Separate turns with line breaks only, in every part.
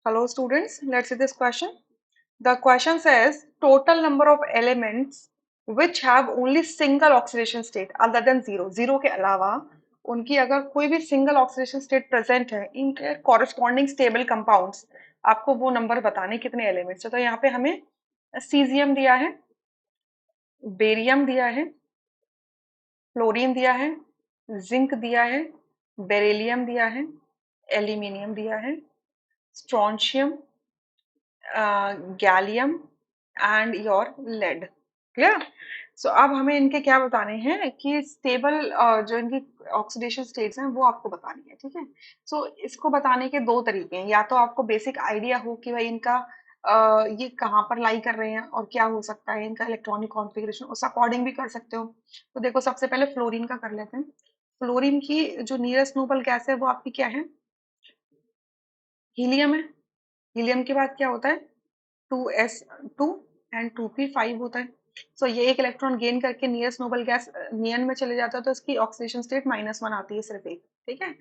Hello students, let's see this question. The question says total number of elements which have only single oxidation state other than zero. Zero के अलावा उनकी अगर कोई भी single oxidation state present है इनके corresponding stable compounds, आपको वो नंबर बताने कितने एलिमेंट्स है। तो यहाँ पे हमें सीजियम दिया है, बेरियम दिया है, फ्लोरीन दिया है, जिंक दिया है, बेरिलियम दिया है, एल्यूमिनियम दिया है, strontium, gallium and your lead. Clear. So अब हमें इनके क्या बताने हैं कि स्टेबल जो इनकी ऑक्सीडेशन स्टेट्स हैं वो आपको बतानी है। ठीक है। सो इसको बताने के दो तरीके हैं, या तो आपको बेसिक आइडिया हो कि भाई इनका ये कहाँ पर लाई कर रहे हैं और क्या हो सकता है इनका इलेक्ट्रॉनिक कॉन्फ़िगरेशन, उस अकॉर्डिंग भी कर सकते हो। तो देखो सबसे पहले फ्लोरीन का कर लेते हैं। फ्लोरीन की जो नियरेस्ट नोबल गैस है वो आपकी क्या है? हीलियम है। हीलियम के बाद क्या होता है? 2s2 एंड 2p5 होता है। सो ये एक इलेक्ट्रॉन गेन करके नियरेस्ट नोबल गैस नियन में चले जाता है, तो इसकी ऑक्सीडेशन स्टेट -1 आती है, सिर्फ एक। ठीक है।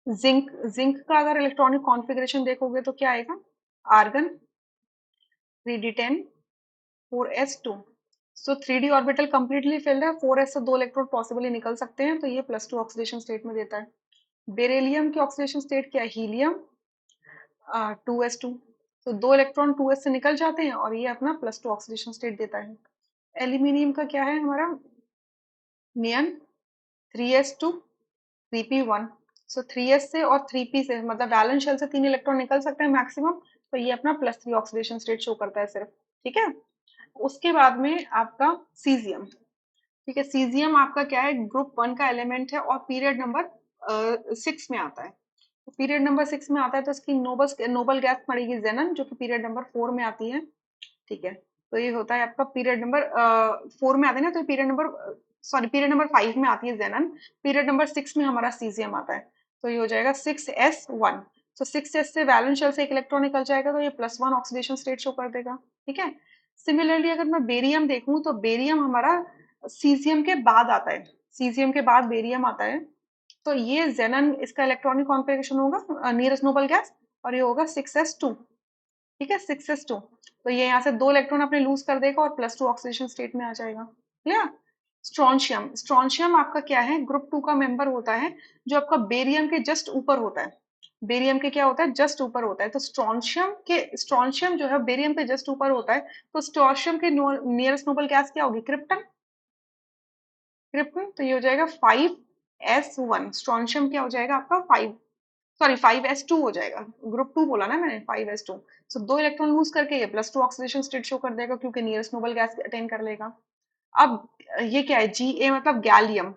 जिंक जिंक का अगर इलेक्ट्रॉनिक कॉन्फ़िगरेशन देखोगे तो क्या आएगा? Argon 3d10 4s2। So 3d orbital completely filled है, 4s से दो इलेक्ट्रॉन पॉसिबली निकल सकते हैं, तो ये +2 ऑक्सीडेशन स्टेट में देता है। बेरिलियम की ऑक्सीडेशन स्टेट क्या है? Helium 2s2। तो दो इलेक्ट्रॉन 2s से निकल जाते हैं और ये अपना +2 ऑक्सीडेशन स्टेट देता है। एल्यूमिनियम का क्या है हमारा? नियन 3s2 3p1। सो 3s से और 3p से, मतलब वैलेंस शेल से तीन इलेक्ट्रॉन निकल सकते हैं मैक्सिमम, तो ये अपना +3 ऑक्सीडेशन स्टेट शो करता है सिर्फ। ठीक है। उसके बाद में आपका सीजियम। ठीक है। सीजियम आपका क्या है? ग्रुप 1 का एलिमेंट है और पीरियड नंबर 6 में आता है। तो पीरियड नंबर 6 में आता है तो इसकी नोबल नोबल गैस पड़ेगी जेनन, जो कि पीरियड नंबर 4 में आती है। ठीक है। तो ये होता है आपका पीरियड नंबर 4 में आते हैं ना, तो period number sorry period number 5 में आती है जेनन। पीरियड नंबर 6 में हमारा सीजियम आता है। तो ये हो जाएगा 6s1। तो 6s से वैलेंस शेल से एक इलेक्ट्रॉन निकल जाएगा, तो ये +1 ऑक्सीडेशन स्टेट शो कर देगा। ठीक है। सिमिलरली अगर मैं बेरियम देखूं तो बेरियम हमारा सीजियम के बाद आता है। सीजियम के बाद बेरियम आता है। तो ये जेनन इसका इलेक्ट्रॉनिक कॉन्फ़िगरेशन होगा नियरेस्ट नोबल गैस, और ये होगा 6s2। ठीक है, 6s2। तो ये यहाँ से दो इलेक्ट्रॉन अपने लूज कर देगा और +2 ऑक्सीडेशन स्टेट में आ जाएगा। क्लियर। स्ट्रॉन्शियम स्ट्रॉन्शियम आपका क्या है? ग्रुप 2 का मेंबर होता है, जो आपका बेरियम के जस्ट ऊपर होता है। बेरियम के क्या होता है? जस्ट ऊपर होता है। तो स्ट्रॉन्शियम जो है बेरियम के जस्ट ऊपर होता है, तो स्ट्रॉन्शियम के नियरेस्ट नोबल गैस क्या होगी? क्रिप्टन। क्रिप्टन। तो ये हो जाएगा 5s1। स्ट्रॉन्शियम क्या हो जाएगा आपका? 5, सॉरी 5s2 हो जाएगा। ग्रुप 2 बोला ना मैंने, 5s2। सो दो इलेक्ट्रॉन लूज करके ये +2 ऑक्सीडेशन स्टेट शो कर देगा, क्योंकि नियरेस्ट नोबल गैस अटेन कर लेगा। अब ये क्या है? Ga मतलब गैलियम।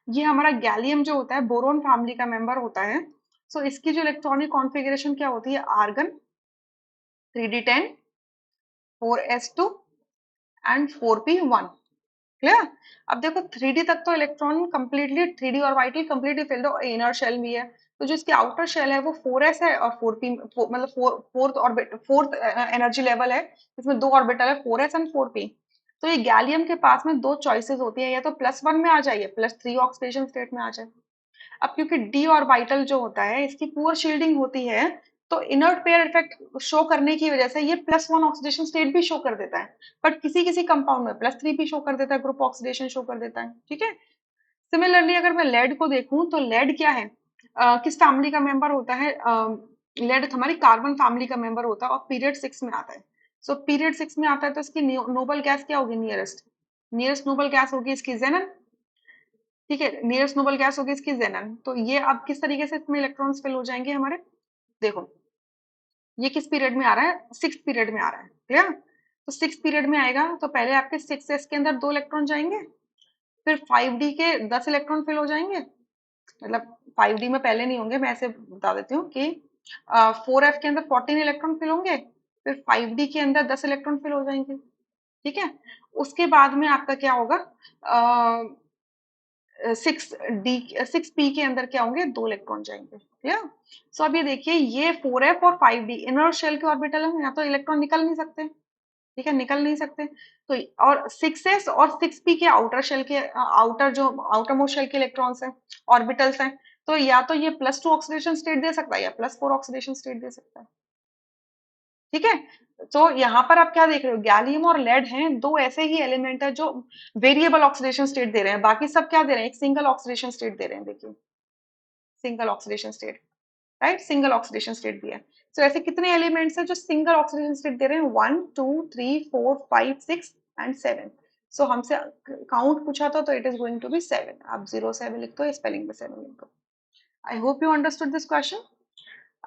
ये हमारा गैलियम जो होता है बोरोन फैमिली का मेंबर होता है। सो इसकी जो इलेक्ट्रॉनिक कॉन्फ़िगरेशन क्या होती है? Argon 3d10 4s2 and 4p1। Clear. अब देखो 3D तक तो electron completely 3D orbital completely filled और इनर शेल भी है। तो जो इसकी आउटर शेल है वो 4s है और 4p, मतलब फोर्थ एनर्जी लेवल है। इसमें दो ऑर्बिटल है, 4s एंड 4p। तो ये गैलियम के पास में दो चॉइसेस होती है, या तो +1 में आ जाए या +3 ऑक्सीडेशन स्टेट में आ जाए। अब क्योंकि डी ऑर्बिटल जो होता है इसकी पुअर शील्डिंग होती है, तो इनर्ट पेयर इफेक्ट शो करने की वजह से ये +1 ऑक्सीडेशन स्टेट भी शो कर देता है। बट किसी किसी कंपाउंड में +3 भी शो कर देता है, ग्रुप ऑक्सीडेशन शो कर देता है। ठीक है। सिमिलरली अगर मैं लेड को देखूं तो लेड क्या है? किस फैमिली का मेंबर होता है? लेड हमारी कार्बन फैमिली का मेंबर होता है और पीरियड 6 में आता है। सो पीरियड 6 में आता है तो इसकी नोबल गैस क्या होगी? नियरेस्ट नियरेस्ट नोबल गैस होगी इसकी जेनन। ठीक है। नियरेस्ट नोबल गैस होगी इसकी जेनन। तो ये अब किस तरीके से इसमें इलेक्ट्रॉन्स फिल हो जाएंगे हमारे? देखो ये किस पीरियड में आ रहा है? 6th पीरियड में आ रहा है। क्लियर। तो 6th पीरियड में आएगा तो पहले आपके 6s के अंदर दो इलेक्ट्रॉन जाएंगे, फिर 5d के 10 इलेक्ट्रॉन फिल हो जाएंगे। मतलब 5d में पहले नहीं होंगे, मैं ऐसे बता देती हूँ कि 4f के अंदर 14 इलेक्ट्रॉन फिल होंगे, फिर 5d के अंदर 10 इलेक्ट्रॉन फिल हो जाएंगे। ठीक है। उसके बाद में आपका क्या होगा? 6p के अंदर क्या होंगे? दो इलेक्ट्रॉन जाएंगे। क्लियर। सो अब ये देखिए, ये 4f और 5d इनर शेल के ऑर्बिटल है, यहाँ तो इलेक्ट्रॉन निकल नहीं सकते। ठीक है, निकल नहीं सकते। तो और 6s और 6p के आउटर शेल के आउटर जो आउटर मोस्ट शेल के इलेक्ट्रॉन्स हैं, ऑर्बिटल्स हैं, तो या तो ये +2 ऑक्सीडेशन स्टेट दे सकता है या +4 ऑक्सीडेशन स्टेट दे सकता है। ठीक है। तो यहाँ पर आप क्या देख रहे हो, गैलियम और लेड हैं दो ऐसे ही एलिमेंट है जो वेरिएबल ऑक्सीडेशन स्टेट दे रहे हैं, बाकी सब क्या दे रहे हैं, एक सिंगल ऑक्सीडेशन स्टेट दे रहे हैं। देखिए single oxidation state, right, single oxidation state दिया है। सो ऐसे कितने एलिमेंट्स हैं जो सिंगल ऑक्सीडेशन स्टेट दे रहे हैं, 1 2 3 4 5 6 एंड 7। सो हमसे काउंट पूछा था तो it is going to be 7। आप 0 7 लिख दो, स्पेलिंग में 7 लिख दो। I hope you understood this question.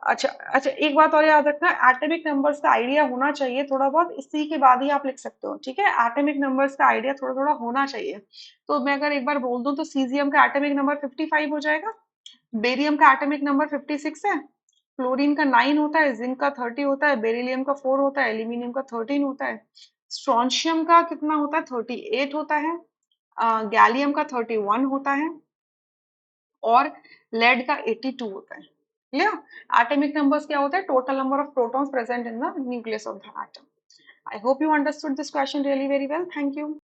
अच्छा अच्छा, एक बात और याद रखना, एटॉमिक नंबर्स का आइडिया होना चाहिए थोड़ा बहुत, इसी के बाद ही आप लिख सकते हो। ठीक है, एटॉमिक नंबर्स का आइडिया थोड़ा थोड़ा होना चाहिए। तो मैं अगर एक बार बोल दूं तो सीजियम का एटॉमिक नंबर 55 हो जाएगा, बेरियम का एटॉमिक नंबर 56 है, फ्लोरीन का 9 होता है, जिंक का 30 होता है, बेरिलियम का 4 होता है, एल्यूमिनियम का 13 होता है, स्ट्रोंशियम का कितना होता है, 38 होता है, गैलियम का 31 होता है, और लेड का 82 होता है। क्लियर। एटॉमिक नंबर्स क्या होता है, total number of protons present in the nucleus of the atom. I hope you understood this question really very well. Thank you.